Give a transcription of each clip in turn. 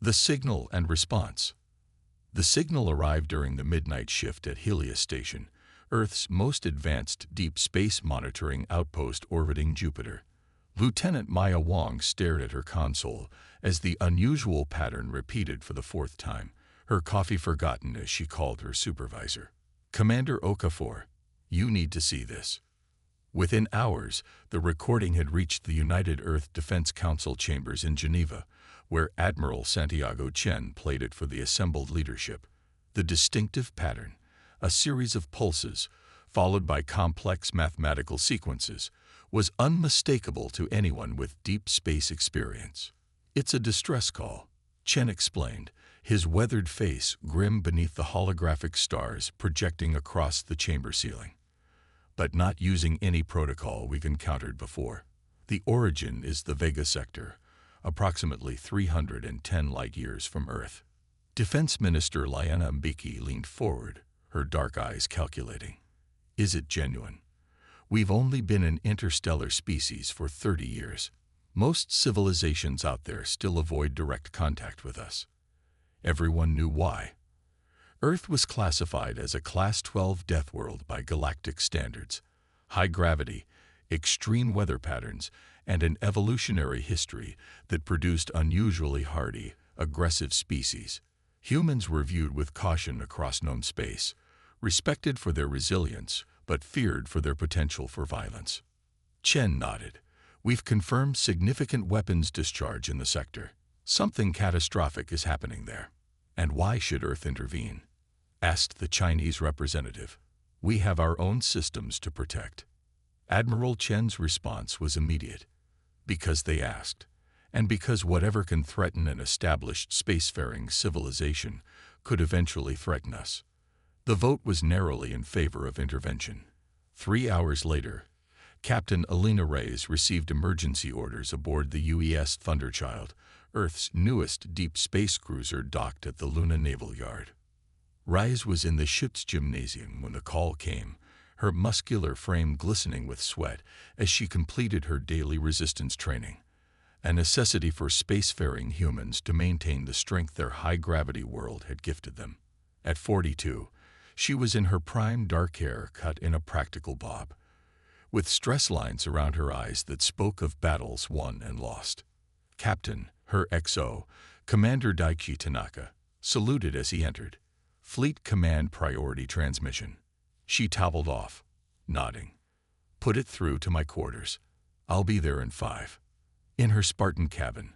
The signal and response. The signal arrived during the midnight shift at Helios Station, Earth's most advanced deep space monitoring outpost orbiting Jupiter. Lieutenant Maya Wong stared at her console as the unusual pattern repeated for the fourth time, her coffee forgotten as she called her supervisor. Commander Okafor, you need to see this. Within hours, the recording had reached the United Earth Defense Council chambers in Geneva, where Admiral Santiago Chen played it for the assembled leadership. The distinctive pattern, a series of pulses, followed by complex mathematical sequences, was unmistakable to anyone with deep space experience. It's a distress call, Chen explained, his weathered face grim beneath the holographic stars projecting across the chamber ceiling. But not using any protocol we've encountered before. The origin is the Vega sector, approximately 310 light-years from Earth. Defense Minister Liana Mbeki leaned forward, her dark eyes calculating. Is it genuine? We've only been an interstellar species for 30 years. Most civilizations out there still avoid direct contact with us. Everyone knew why. Earth was classified as a Class 12 death world by galactic standards. High gravity, extreme weather patterns, and an evolutionary history that produced unusually hardy, aggressive species. Humans were viewed with caution across known space, respected for their resilience, but feared for their potential for violence. Chen nodded. We've confirmed significant weapons discharge in the sector. Something catastrophic is happening there. And why should Earth intervene? Asked the Chinese representative. We have our own systems to protect. Admiral Chen's response was immediate. Because they asked, and because whatever can threaten an established spacefaring civilization could eventually threaten us. The vote was narrowly in favor of intervention. 3 hours later, Captain Alina Reyes received emergency orders aboard the UES Thunderchild, Earth's newest deep space cruiser docked at the Luna Naval Yard. Reyes was in the ship's gymnasium when the call came, her muscular frame glistening with sweat as she completed her daily resistance training, a necessity for spacefaring humans to maintain the strength their high-gravity world had gifted them. At 42, she was in her prime, dark hair cut in a practical bob, with stress lines around her eyes that spoke of battles won and lost. Captain, her XO, Commander Daichi Tanaka, saluted as he entered. Fleet Command Priority Transmission. She toweled off, nodding. Put it through to my quarters. I'll be there in 5. In her Spartan cabin,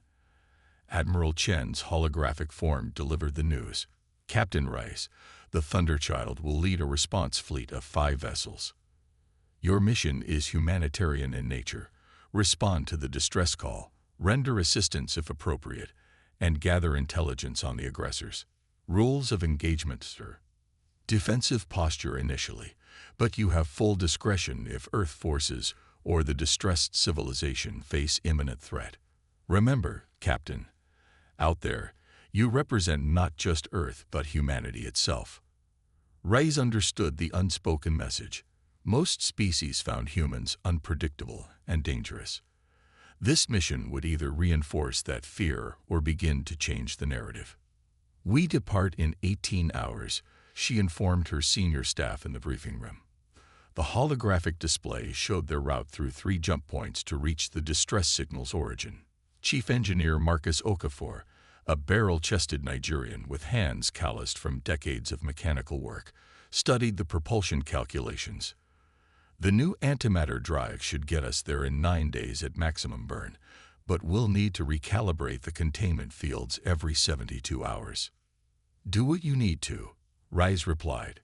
Admiral Chen's holographic form delivered the news. Captain Rice, the Thunderchild will lead a response fleet of 5 vessels. Your mission is humanitarian in nature. Respond to the distress call, render assistance if appropriate, and gather intelligence on the aggressors. Rules of engagement, sir. Defensive posture initially, but you have full discretion if Earth forces or the distressed civilization face imminent threat. Remember, Captain, out there, you represent not just Earth but humanity itself. Reyes understood the unspoken message. Most species found humans unpredictable and dangerous. This mission would either reinforce that fear or begin to change the narrative. We depart in 18 hours, she informed her senior staff in the briefing room. The holographic display showed their route through 3 jump points to reach the distress signal's origin. Chief Engineer Marcus Okafor, a barrel-chested Nigerian with hands calloused from decades of mechanical work, studied the propulsion calculations. The new antimatter drive should get us there in 9 days at maximum burn, but we'll need to recalibrate the containment fields every 72 hours. Do what you need to, Reyes replied.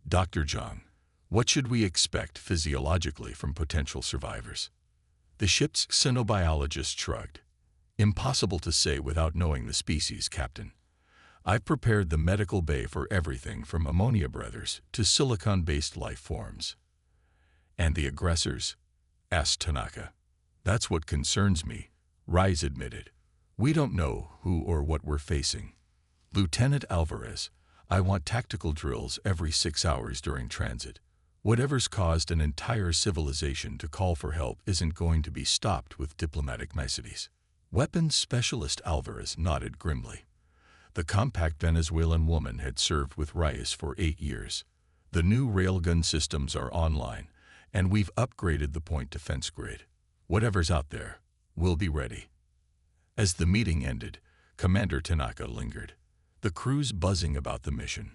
Dr. Zhang, what should we expect physiologically from potential survivors? The ship's xenobiologist shrugged. Impossible to say without knowing the species, Captain. I've prepared the medical bay for everything from ammonia breathers to silicon-based life forms. And the aggressors? Asked Tanaka. That's what concerns me, Reyes admitted. We don't know who or what we're facing. Lieutenant Alvarez, I want tactical drills every 6 hours during transit. Whatever's caused an entire civilization to call for help isn't going to be stopped with diplomatic niceties. Weapons Specialist Alvarez nodded grimly. The compact Venezuelan woman had served with Reyes for 8 years. The new railgun systems are online, and we've upgraded the point defense grid. Whatever's out there, we'll be ready. As the meeting ended, Commander Tanaka lingered. The crew's buzzing about the mission.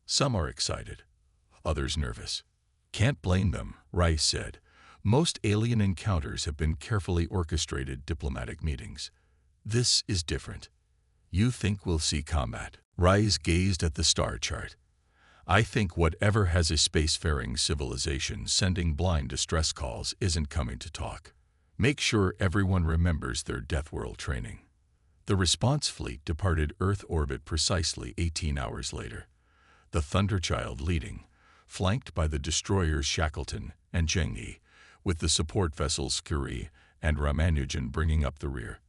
Some are excited, others nervous. Can't blame them, Rice said. Most alien encounters have been carefully orchestrated diplomatic meetings. This is different. You think we'll see combat? Rice gazed at the star chart. I think whatever has a spacefaring civilization sending blind distress calls isn't coming to talk. Make sure everyone remembers their Deathworld training. The response fleet departed Earth orbit precisely 18 hours later. The Thunderchild leading, flanked by the destroyers Shackleton and Zhengyi, with the support vessels Curie and Ramanujan bringing up the rear.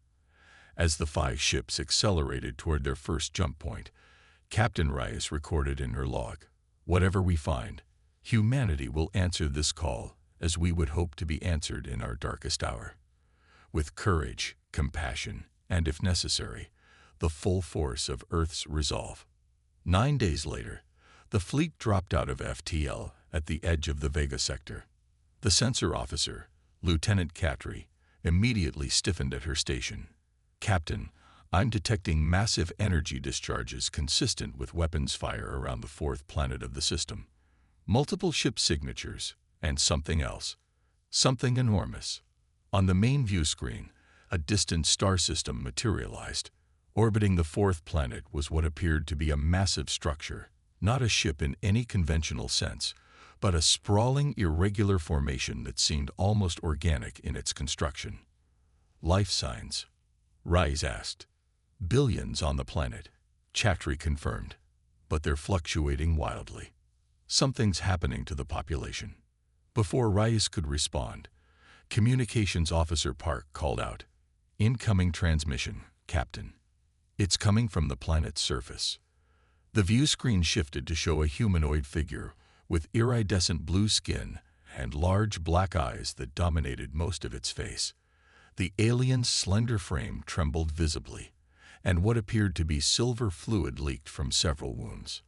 As the 5 ships accelerated toward their first jump point, Captain Reyes recorded in her log, "Whatever we find, humanity will answer this call as we would hope to be answered in our darkest hour. With courage, compassion, and if necessary, the full force of Earth's resolve." 9 days later, the fleet dropped out of FTL at the edge of the Vega sector. The sensor officer, Lieutenant Catry, immediately stiffened at her station. "Captain, I'm detecting massive energy discharges consistent with weapons fire around the 4th planet of the system. Multiple ship signatures, and something else. Something enormous." On the main view screen, a distant star system materialized. Orbiting the 4th planet was what appeared to be a massive structure, not a ship in any conventional sense, but a sprawling, irregular formation that seemed almost organic in its construction. "Life signs?" Rise asked. "Billions on the planet," Chatry confirmed, "but they're fluctuating wildly. Something's happening to the population." Before Rise could respond, Communications Officer Park called out, "Incoming transmission, Captain. It's coming from the planet's surface." The view screen shifted to show a humanoid figure with iridescent blue skin and large black eyes that dominated most of its face. The alien's slender frame trembled visibly, and what appeared to be silver fluid leaked from several wounds.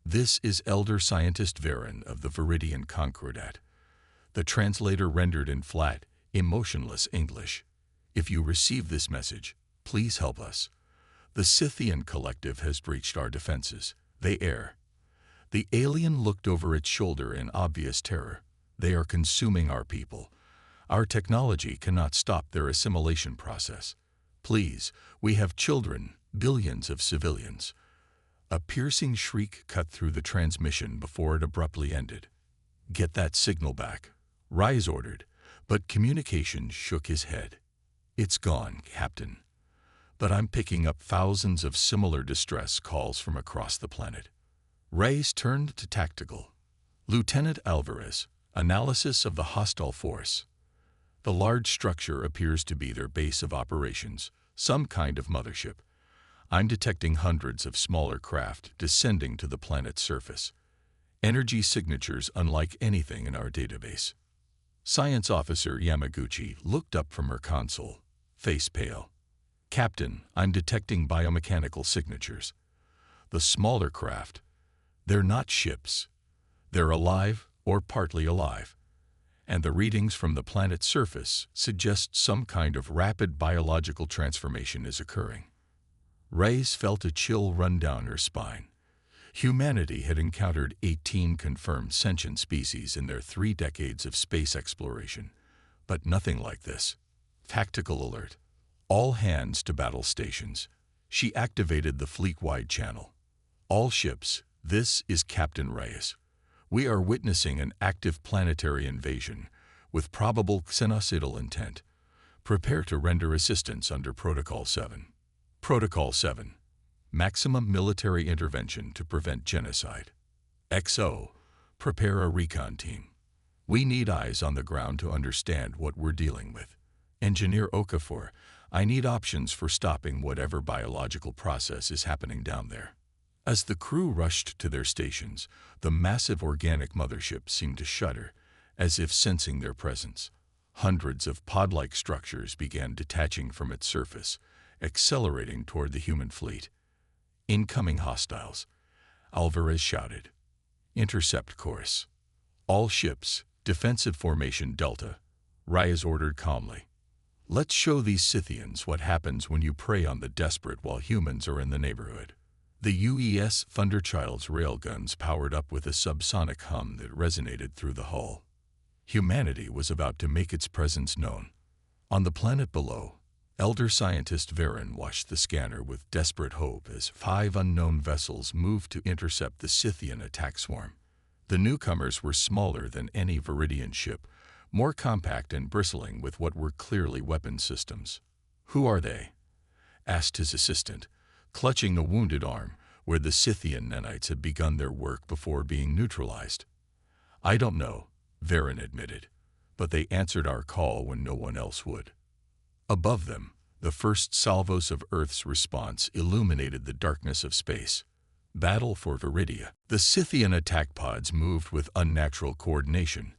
"This is Elder Scientist Varen of the Viridian Concordat." The translator rendered in flat, emotionless English. "If you receive this message, please help us. The Scythian collective has breached our defenses. They err." The alien looked over its shoulder in obvious terror. "They are consuming our people. Our technology cannot stop their assimilation process. Please, we have children, billions of civilians." A piercing shriek cut through the transmission before it abruptly ended. "Get that signal back," Rise ordered, but Communications shook his head. "It's gone, Captain. But I'm picking up thousands of similar distress calls from across the planet." Reyes turned to Tactical. "Lieutenant Alvarez, analysis of the hostile force. The large structure appears to be their base of operations, some kind of mothership. I'm detecting hundreds of smaller craft descending to the planet's surface. Energy signatures unlike anything in our database." Science Officer Yamaguchi looked up from her console, face pale. "Captain, I'm detecting biomechanical signatures. The smaller craft, they're not ships. They're alive or partly alive. And the readings from the planet's surface suggest some kind of rapid biological transformation is occurring." Reyes felt a chill run down her spine. Humanity had encountered 18 confirmed sentient species in their 3 decades of space exploration, but nothing like this. Tactical alert. "All hands to battle stations." She activated the fleet-wide channel. "All ships, this is Captain Reyes. We are witnessing an active planetary invasion with probable xenocidal intent. Prepare to render assistance under Protocol 7. Protocol 7. Maximum military intervention to prevent genocide. XO. Prepare a recon team. We need eyes on the ground to understand what we're dealing with. Engineer Okafor, I need options for stopping whatever biological process is happening down there." As the crew rushed to their stations, the massive organic mothership seemed to shudder, as if sensing their presence. Hundreds of pod-like structures began detaching from its surface, accelerating toward the human fleet. Incoming hostiles, Alvarez shouted. Intercept course. All ships, defensive formation Delta, Reyes ordered calmly. Let's show these Scythians what happens when you prey on the desperate while humans are in the neighborhood. The UES Thunderchild's railguns powered up with a subsonic hum that resonated through the hull. Humanity was about to make its presence known. On the planet below, elder scientist Varen watched the scanner with desperate hope as 5 unknown vessels moved to intercept the Scythian attack swarm. The newcomers were smaller than any Viridian ship, more compact and bristling with what were clearly weapon systems. "Who are they?" asked his assistant, clutching a wounded arm where the Scythian nanites had begun their work before being neutralized. "I don't know," Varen admitted, "but they answered our call when no one else would." Above them, the first salvos of Earth's response illuminated the darkness of space. Battle for Viridia. The Scythian attack pods moved with unnatural coordination,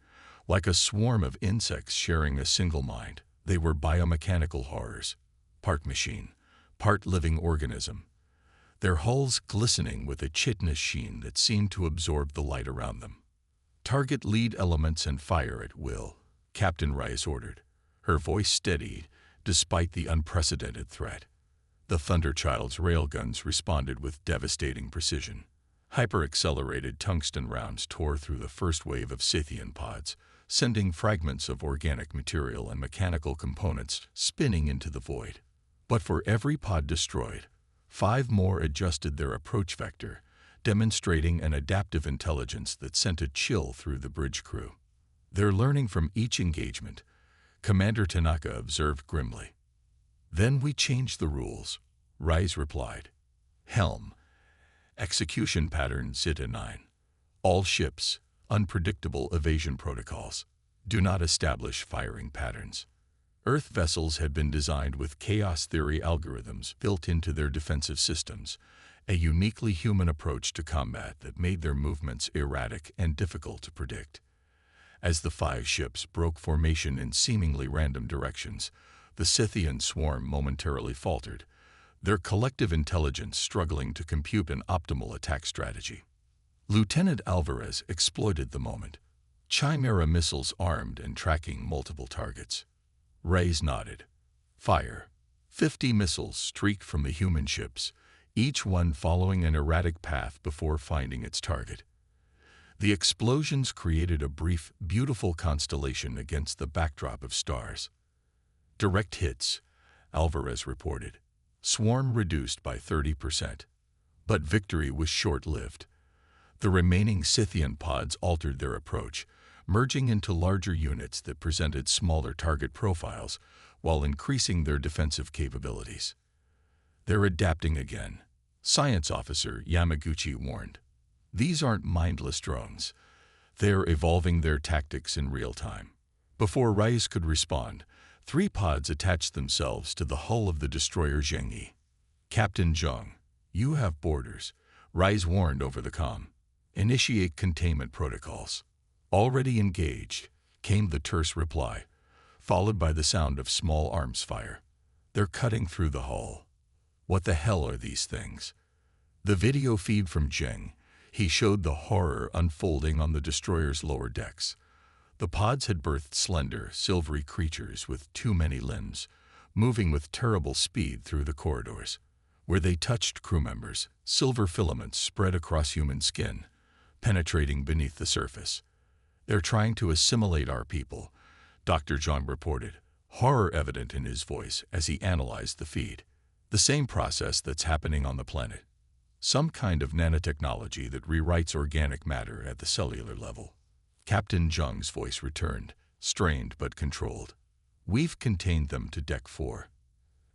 like a swarm of insects sharing a single mind. They were biomechanical horrors, part machine, part living organism, their hulls glistening with a chitinous sheen that seemed to absorb the light around them. "Target lead elements and fire at will," Captain Reyes ordered, her voice steady despite the unprecedented threat. The Thunderchild's railguns responded with devastating precision. Hyper-accelerated tungsten rounds tore through the first wave of Scythian pods, sending fragments of organic material and mechanical components spinning into the void. But for every pod destroyed, 5 more adjusted their approach vector, demonstrating an adaptive intelligence that sent a chill through the bridge crew. "They're learning from each engagement," Commander Tanaka observed grimly. "Then we changed the rules," Reyes replied. "Helm. Execution pattern Zeta 9. All ships, unpredictable evasion protocols. Do not establish firing patterns." Earth vessels had been designed with chaos theory algorithms built into their defensive systems, a uniquely human approach to combat that made their movements erratic and difficult to predict. As the 5 ships broke formation in seemingly random directions, the Scythian swarm momentarily faltered, their collective intelligence struggling to compute an optimal attack strategy. Lieutenant Alvarez exploited the moment, Chimera missiles armed and tracking multiple targets. Reyes nodded. "Fire." 50 missiles streaked from the human ships, each one following an erratic path before finding its target. The explosions created a brief, beautiful constellation against the backdrop of stars. "Direct hits," Alvarez reported. "Swarm reduced by 30%. But victory was short-lived. The remaining Scythian pods altered their approach, merging into larger units that presented smaller target profiles while increasing their defensive capabilities. "They're adapting again," Science Officer Yamaguchi warned. "These aren't mindless drones. They're evolving their tactics in real time." Before Reyes could respond, 3 pods attached themselves to the hull of the destroyer Zhengyi. "Captain Zheng, you have boarders," Reyes warned over the comm. "Initiate containment protocols." "Already engaged," came the terse reply, followed by the sound of small arms fire. "They're cutting through the hull." "What the hell are these things?" The video feed from Zheng, he showed the horror unfolding on the destroyer's lower decks. The pods had birthed slender, silvery creatures with too many limbs, moving with terrible speed through the corridors. Where they touched crew members, silver filaments spread across human skin, penetrating beneath the surface. "They're trying to assimilate our people," Dr. Zhang reported, horror evident in his voice as he analyzed the feed. "The same process that's happening on the planet. Some kind of nanotechnology that rewrites organic matter at the cellular level." Captain Zheng's voice returned, strained but controlled. "We've contained them to Deck 4.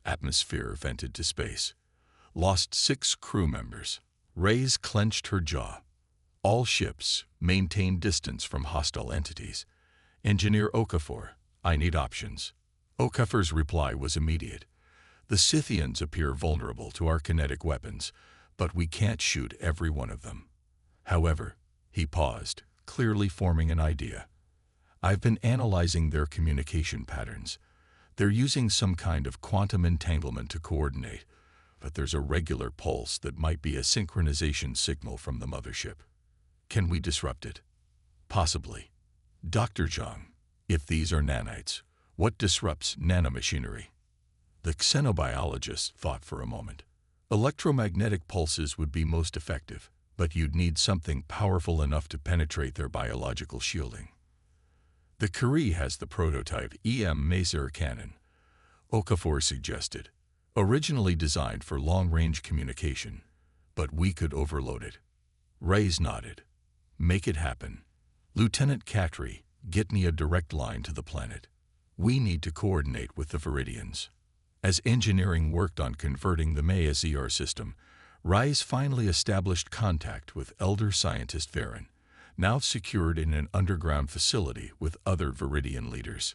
Atmosphere vented to space. Lost 6 crew members." Reyes clenched her jaw. "All ships, maintain distance from hostile entities. Engineer Okafor, I need options." Okafor's reply was immediate. "The Scythians appear vulnerable to our kinetic weapons, but we can't shoot every one of them." However, he paused, clearly forming an idea. "I've been analyzing their communication patterns. They're using some kind of quantum entanglement to coordinate. but there's a regular pulse that might be a synchronization signal from the mothership. Can we disrupt it? Possibly. Dr. Zhang, if these are nanites, what disrupts nanomachinery? The xenobiologist thought for a moment. Electromagnetic pulses would be most effective, but you'd need something powerful enough to penetrate their biological shielding. The Curie has the prototype Immerse cannon, Okafor suggested, originally designed for long-range communication, but we could overload it. Reyes nodded. Make it happen. Lieutenant Katri, get me a direct line to the planet. We need to coordinate with the Viridians. As engineering worked on converting the Maya-ZR system, Reyes finally established contact with elder scientist Varen, now secured in an underground facility with other Viridian leaders.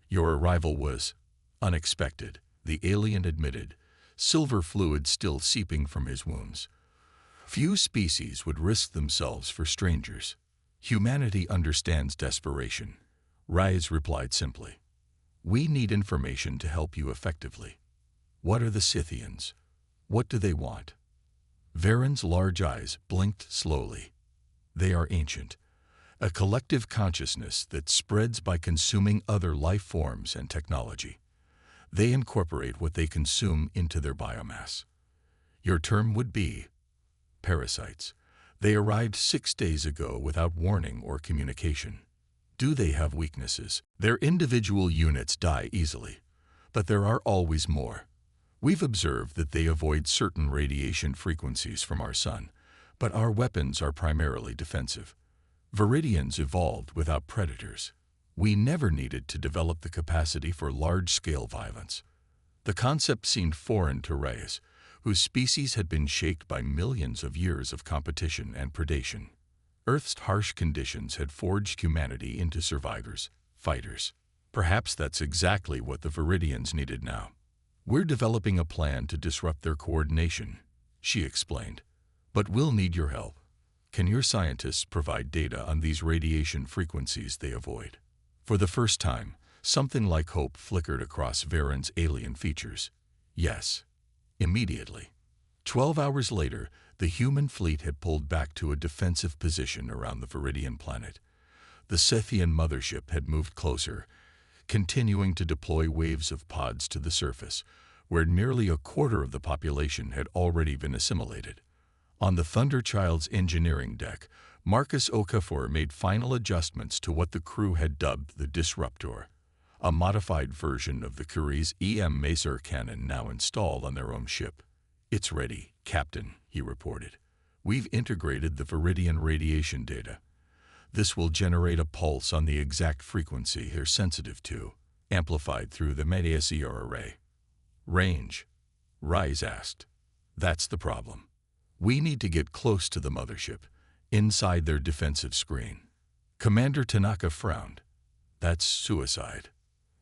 Your arrival was unexpected, the alien admitted, silver fluid still seeping from his wounds. Few species would risk themselves for strangers. Humanity understands desperation. Reyes replied simply. We need information to help you effectively. What are the Scythians? What do they want? Varen's large eyes blinked slowly. They are ancient, a collective consciousness that spreads by consuming other life forms and technology. They incorporate what they consume into their biomass. Your term would be parasites. They arrived 6 days ago without warning or communication. Do they have weaknesses? Their individual units die easily, but there are always more. We've observed that they avoid certain radiation frequencies from our sun, but our weapons are primarily defensive. Viridians evolved without predators. We never needed to develop the capacity for large-scale violence. The concept seemed foreign to Reyes, whose species had been shaped by millions of years of competition and predation. Earth's harsh conditions had forged humanity into survivors, fighters. Perhaps that's exactly what the Viridians needed now. We're developing a plan to disrupt their coordination, she explained. But we'll need your help. Can your scientists provide data on these radiation frequencies they avoid? For the first time, something like hope flickered across Varen's alien features. Yes. Immediately. 12 hours later, the human fleet had pulled back to a defensive position around the Viridian planet. The Scythian mothership had moved closer, continuing to deploy waves of pods to the surface, where nearly a quarter of the population had already been assimilated. On the Thunderchild's engineering deck, Marcus Okafor made final adjustments to what the crew had dubbed the Disruptor, a modified version of the Curie's Immerse cannon now installed on their own ship. It's ready, Captain, he reported. We've integrated the Viridian radiation data. This will generate a pulse on the exact frequency they're sensitive to, amplified through the Maya-ZR array. Range? Reyes asked. That's the problem. We need to get close to the mothership, inside their defensive screen. Commander Tanaka frowned. That's suicide.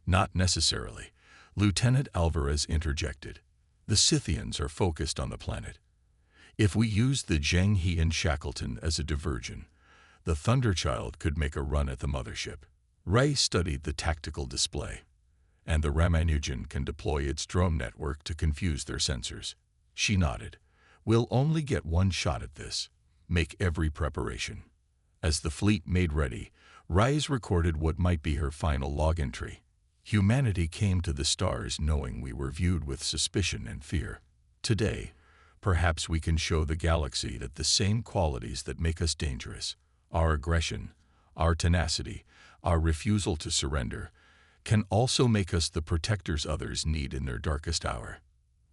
Not necessarily. Lieutenant Alvarez interjected. The Scythians are focused on the planet. If we use the Zheng-He and Shackleton as a diversion, the Thunderchild could make a run at the mothership. Rey studied the tactical display, and the Ramanujan can deploy its drone network to confuse their sensors. She nodded. We'll only get one shot at this. Make every preparation. As the fleet made ready, Reyes recorded what might be her final log entry. Humanity came to the stars knowing we were viewed with suspicion and fear. Today, perhaps we can show the galaxy that the same qualities that make us dangerous, our aggression, our tenacity, our refusal to surrender, can also make us the protectors others need in their darkest hour.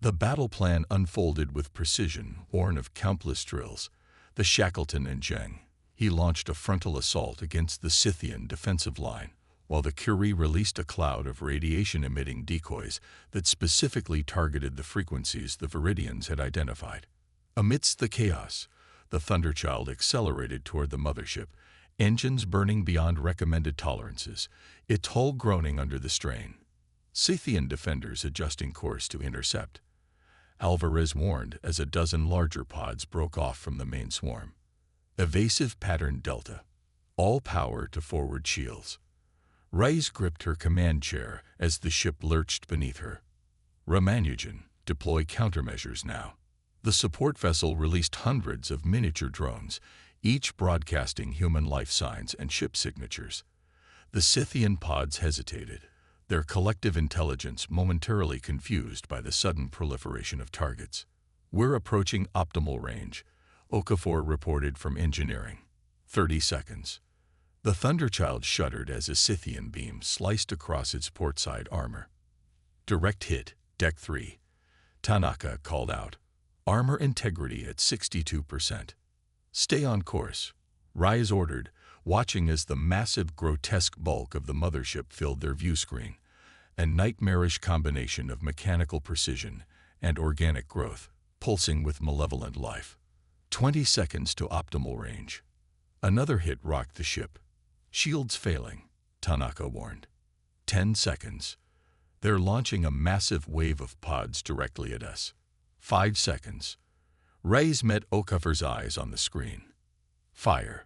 The battle plan unfolded with precision, born of countless drills. The Shackleton and Zheng. He launched a frontal assault against the Scythian defensive line, while the Curie released a cloud of radiation-emitting decoys that specifically targeted the frequencies the Viridians had identified. Amidst the chaos, the Thunderchild accelerated toward the mothership, engines burning beyond recommended tolerances, its hull groaning under the strain. Scythian defenders adjusting course to intercept. Alvarez warned as a dozen larger pods broke off from the main swarm. Evasive pattern Delta. All power to forward shields. Reyes gripped her command chair as the ship lurched beneath her. Ramanujan, deploy countermeasures now. The support vessel released hundreds of miniature drones, each broadcasting human life signs and ship signatures. The Scythian pods hesitated, their collective intelligence momentarily confused by the sudden proliferation of targets. "We're approaching optimal range," Okafor reported from engineering. 30 seconds. The Thunderchild shuddered as a Scythian beam sliced across its portside armor. "Direct hit, Deck 3. Tanaka called out. "Armor integrity at 62%. "Stay on course," Rise ordered, watching as the massive, grotesque bulk of the mothership filled their view screen, a nightmarish combination of mechanical precision and organic growth, pulsing with malevolent life. 20 seconds to optimal range. Another hit rocked the ship. "Shields failing," Tanaka warned. 10 seconds. "They're launching a massive wave of pods directly at us." 5 seconds. Rise met Okafor's eyes on the screen. "Fire."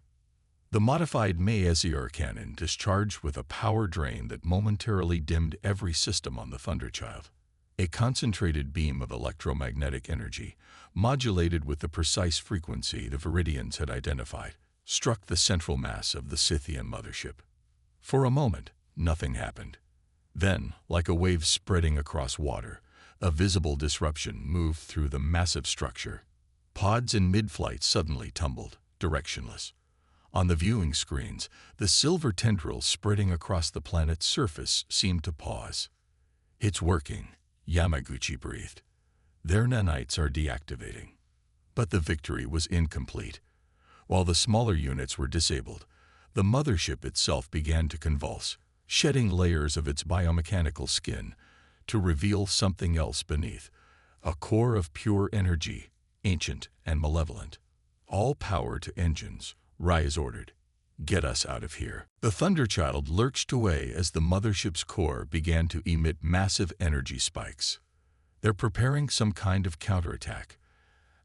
The modified Maesier cannon discharged with a power drain that momentarily dimmed every system on the Thunderchild. A concentrated beam of electromagnetic energy, modulated with the precise frequency the Viridians had identified, struck the central mass of the Scythian mothership. For a moment, nothing happened. Then, like a wave spreading across water, a visible disruption moved through the massive structure. Pods in mid-flight suddenly tumbled, directionless. On the viewing screens, the silver tendrils spreading across the planet's surface seemed to pause. "It's working," Yamaguchi breathed. "Their nanites are deactivating." But the victory was incomplete. While the smaller units were disabled, the mothership itself began to convulse, shedding layers of its biomechanical skin to reveal something else beneath, a core of pure energy, ancient and malevolent. "All power to engines," Rise ordered. "Get us out of here." The Thunderchild lurched away as the mothership's core began to emit massive energy spikes. "They're preparing some kind of counterattack,"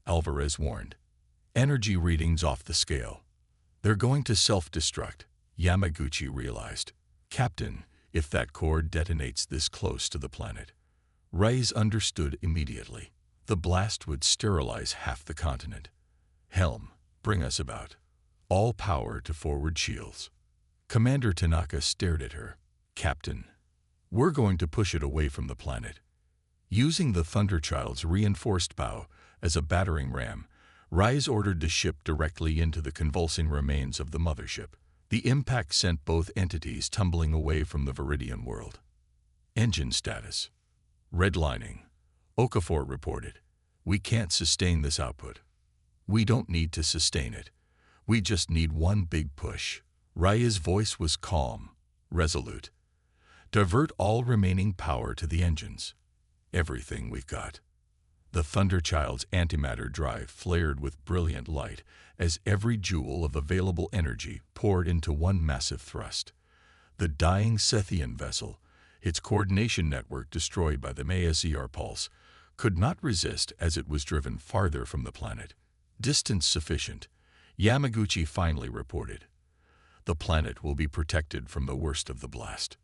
Alvarez warned. "Energy readings off the scale. They're going to self-destruct," Yamaguchi realized. "Captain, if that core detonates this close to the planet." Rise understood immediately. The blast would sterilize half the continent. "Helm, bring us about. All power to forward shields." Commander Tanaka stared at her. "Captain, we're going to push it away from the planet." Using the Thunderchild's reinforced bow as a battering ram, Rise ordered the ship directly into the convulsing remains of the mothership. The impact sent both entities tumbling away from the Viridian world. "Engine status. Redlining," Okafor reported. "We can't sustain this output." "We don't need to sustain it. We just need one big push." Raya's voice was calm, resolute. "Divert all remaining power to the engines. Everything we've got." The Thunderchild's antimatter drive flared with brilliant light as every joule of available energy poured into one massive thrust. The dying Scythian vessel, its coordination network destroyed by the Maesier pulse, could not resist as it was driven farther from the planet. "Distance sufficient," Yamaguchi finally reported. "The planet will be protected from the worst of the blast."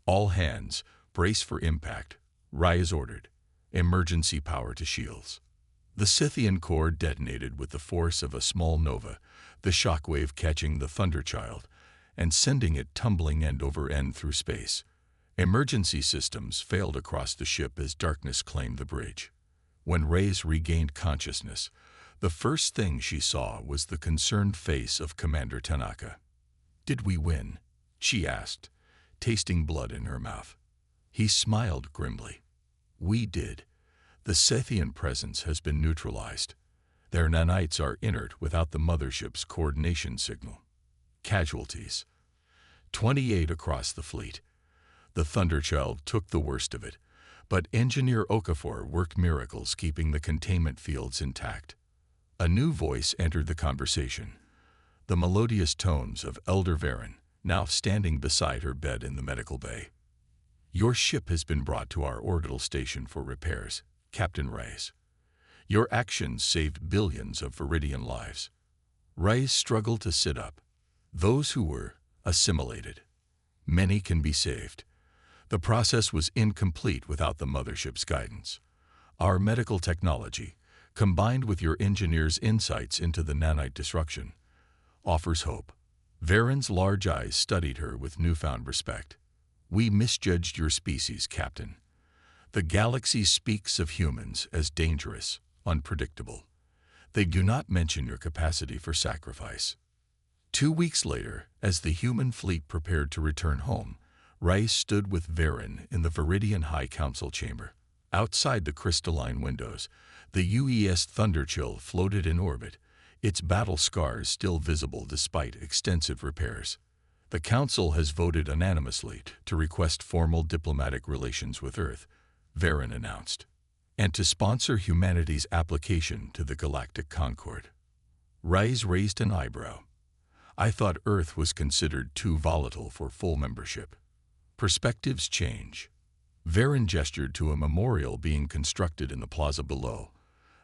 "All hands, brace for impact," Rise ordered. "Emergency power to shields." The Scythian core detonated with the force of a small nova, the shockwave catching the Thunderchild and sending it tumbling end over end through space. Emergency systems failed across the ship as darkness claimed the bridge. When Reyes regained consciousness, the first thing she saw was the concerned face of Commander Tanaka. "Did we win?" she asked, tasting blood in her mouth. He smiled grimly. "We did. The Scythian presence has been neutralized. Their nanites are inert without the mothership's coordination signal." Casualties. 28 across the fleet. The Thunderchild took the worst of it, but Engineer Okafor worked miracles keeping the containment fields intact. A new voice entered the conversation, the melodious tones of Elder Varen, now standing beside her bed in the medical bay. "Your ship has been brought to our orbital station for repairs, Captain Reyes. Your actions saved billions of Viridian lives." Reyes struggled to sit up. "Those who were assimilated. Many can be saved. The process was incomplete without the mothership's guidance. Our medical technology, combined with your engineers' insights into the nanite destruction, offers hope. Varen's large eyes studied her with newfound respect. We misjudged your species, Captain. The galaxy speaks of humans as dangerous, unpredictable. They do not mention your capacity for sacrifice. 2 weeks later, as the human fleet prepared to return home, Rice stood with Varen in the Viridian High Council chamber. Outside the crystalline windows, the UES Thunderchill floated in orbit, its battle scars still visible despite extensive repairs. The Council has voted unanimously to request formal diplomatic relations with Earth, Varen announced, and to sponsor humanity's application to the Galactic Concord. Rice raised an eyebrow. I thought Earth was considered too volatile for full membership. Perspectives change. Varen gestured to a memorial being constructed in the plaza below,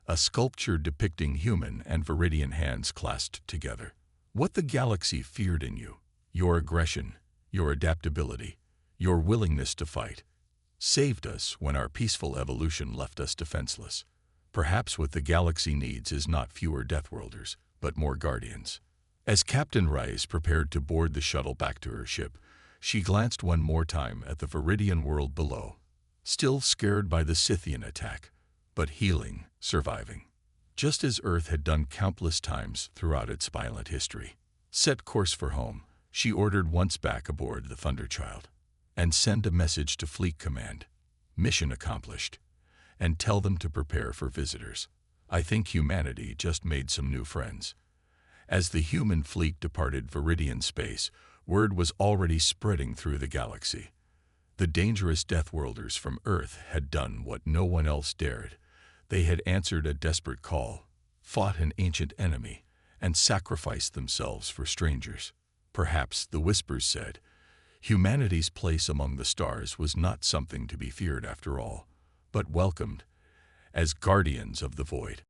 a sculpture depicting human and Viridian hands clasped together. What the galaxy feared in you, your aggression, your adaptability, your willingness to fight, saved us when our peaceful evolution left us defenseless. Perhaps what the galaxy needs is not fewer Deathworlders, but more Guardians. As Captain Rice prepared to board the shuttle back to her ship, she glanced one more time at the Viridian world below, still scared by the Scythian attack, but healing, surviving, just as Earth had done countless times throughout its violent history. Set course for home, she ordered once back aboard the Thunderchild, and send a message to Fleet Command. Mission accomplished. And tell them to prepare for visitors. I think humanity just made some new friends. As the human fleet departed Viridian space, word was already spreading through the galaxy. The dangerous Deathworlders from Earth had done what no one else dared. They had answered a desperate call, fought an ancient enemy, and sacrificed themselves for strangers. Perhaps, the whispers said, humanity's place among the stars was not something to be feared after all, but welcomed as guardians of the void.